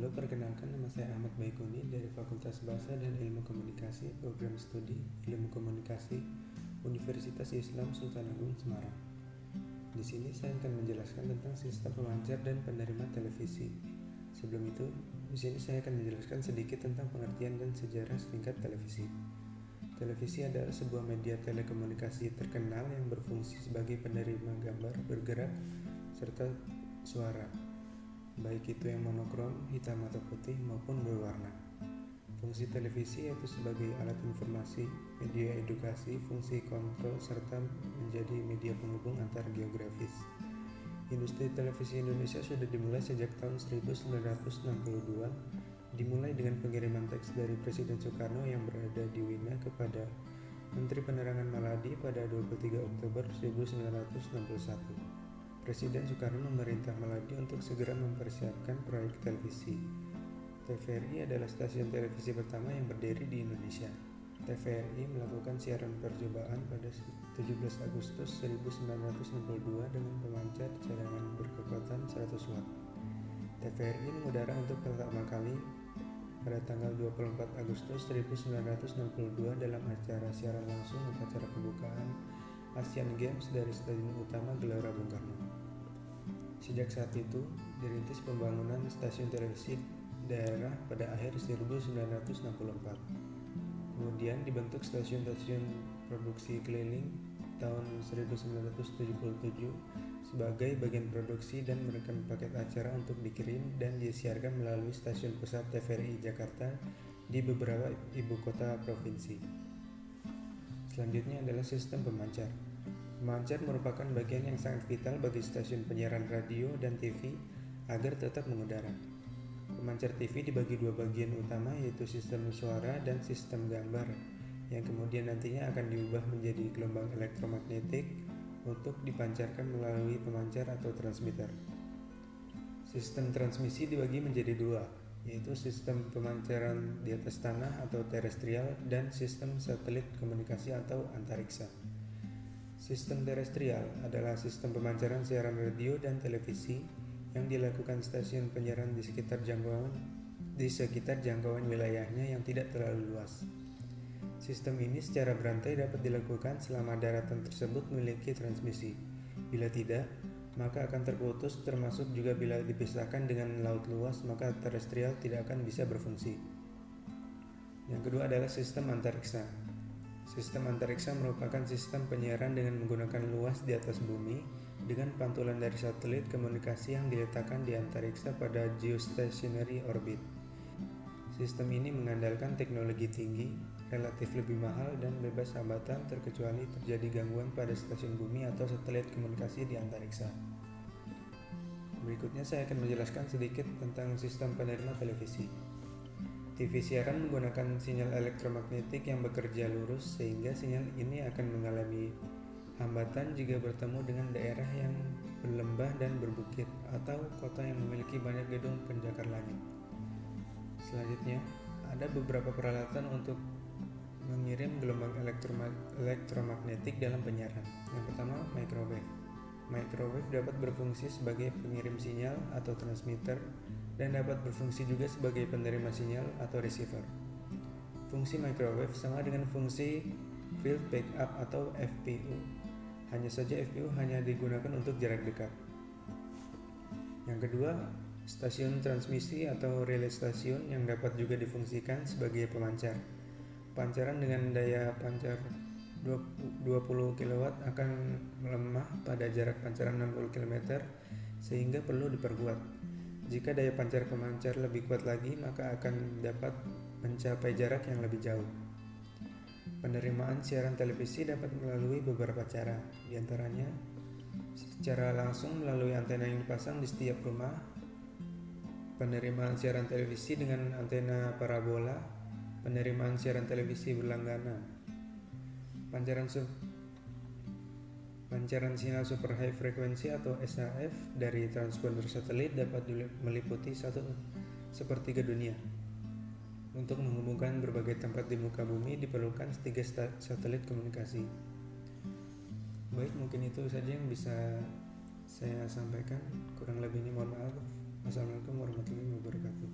Halo, perkenalkan, nama saya Ahmad Baikuni dari Fakultas Bahasa dan Ilmu Komunikasi, Program Studi Ilmu Komunikasi, Universitas Islam Sultan Agung Semarang. Di sini saya akan menjelaskan tentang sistem pemancar dan penerima televisi. Sebelum itu, di sini saya akan menjelaskan sedikit tentang pengertian dan sejarah singkat televisi. Televisi adalah sebuah media telekomunikasi terkenal yang berfungsi sebagai penerima gambar bergerak serta suara, baik itu yang monokrom, hitam atau putih, maupun berwarna. Fungsi televisi yaitu sebagai alat informasi, media edukasi, fungsi kontrol, serta menjadi media penghubung antar geografis. Industri televisi Indonesia sudah dimulai sejak tahun 1962, dimulai dengan pengiriman teks dari Presiden Soekarno yang berada di Wina kepada Menteri Penerangan Maladi pada 23 Oktober 1961. Presiden Soekarno memerintah Maladi untuk segera mempersiapkan proyek televisi. TVRI adalah stasiun televisi pertama yang berdiri di Indonesia. TVRI melakukan siaran percobaan pada 17 Agustus 1962 dengan pemancar cadangan berkekuatan 100 watt. TVRI mengudara untuk pertama kali pada tanggal 24 Agustus 1962 dalam acara siaran langsung upacara pembukaan Asian Games dari Stadion Utama Gelora Bung Karno. Sejak saat itu, dirintis pembangunan stasiun televisi daerah pada akhir 1964. Kemudian dibentuk stasiun-stasiun produksi keliling tahun 1977 sebagai bagian produksi dan merekam paket acara untuk dikirim dan disiarkan melalui stasiun pusat TVRI Jakarta di beberapa ibu kota provinsi. Selanjutnya adalah sistem pemancar. Pemancar merupakan bagian yang sangat vital bagi stasiun penyiaran radio dan TV agar tetap mengudara. Pemancar TV dibagi dua bagian utama, yaitu sistem suara dan sistem gambar, yang kemudian nantinya akan diubah menjadi gelombang elektromagnetik untuk dipancarkan melalui pemancar atau transmitter. Sistem transmisi dibagi menjadi dua, yaitu sistem pemancaran di atas tanah atau terestrial dan sistem satelit komunikasi atau antariksa. Sistem terestrial adalah sistem pemancaran siaran radio dan televisi yang dilakukan stasiun penyiaran di sekitar jangkauan wilayahnya yang tidak terlalu luas. Sistem ini secara berantai dapat dilakukan selama daratan tersebut memiliki transmisi. Bila tidak, maka akan terputus, termasuk juga bila dipisahkan dengan laut luas, maka terestrial tidak akan bisa berfungsi. Yang kedua adalah sistem antariksa. Sistem antariksa merupakan sistem penyiaran dengan menggunakan luas di atas bumi dengan pantulan dari satelit komunikasi yang diletakkan di antariksa pada geostationary orbit. Sistem ini mengandalkan teknologi tinggi, relatif lebih mahal dan bebas hambatan terkecuali terjadi gangguan pada stasiun bumi atau satelit komunikasi di antariksa. Berikutnya saya akan menjelaskan sedikit tentang sistem penerima televisi. TV siaran menggunakan sinyal elektromagnetik yang bekerja lurus, sehingga sinyal ini akan mengalami hambatan jika bertemu dengan daerah yang berlembah dan berbukit atau kota yang memiliki banyak gedung pencakar langit. Selanjutnya, ada beberapa peralatan untuk mengirim gelombang elektromagnetik dalam penyiaran. Yang pertama, microwave. Microwave dapat berfungsi sebagai pengirim sinyal atau transmitter dan dapat berfungsi juga sebagai penerima sinyal atau receiver. Fungsi microwave sama dengan fungsi field backup atau FPU. Hanya saja FPU hanya digunakan untuk jarak dekat. Yang kedua, stasiun transmisi atau relay stasiun yang dapat juga difungsikan sebagai pemancar. Pancaran dengan daya pancar 20 kW akan melemah pada jarak pancaran 60 km sehingga perlu diperkuat. Jika daya pancar pemancar lebih kuat lagi, maka akan dapat mencapai jarak yang lebih jauh. Penerimaan siaran televisi dapat melalui beberapa cara, diantaranya secara langsung melalui antena yang dipasang di setiap rumah, penerimaan siaran televisi dengan antena parabola, penerimaan siaran televisi berlangganan, pancaran sinyal super high frequency atau SHF dari transponder satelit dapat meliputi 1/3 dunia. Untuk menghubungkan berbagai tempat di muka bumi diperlukan 3 satelit komunikasi. Baik, mungkin itu saja yang bisa saya sampaikan. Kurang lebihnya mohon maaf. Wassalamualaikum warahmatullahi wabarakatuh.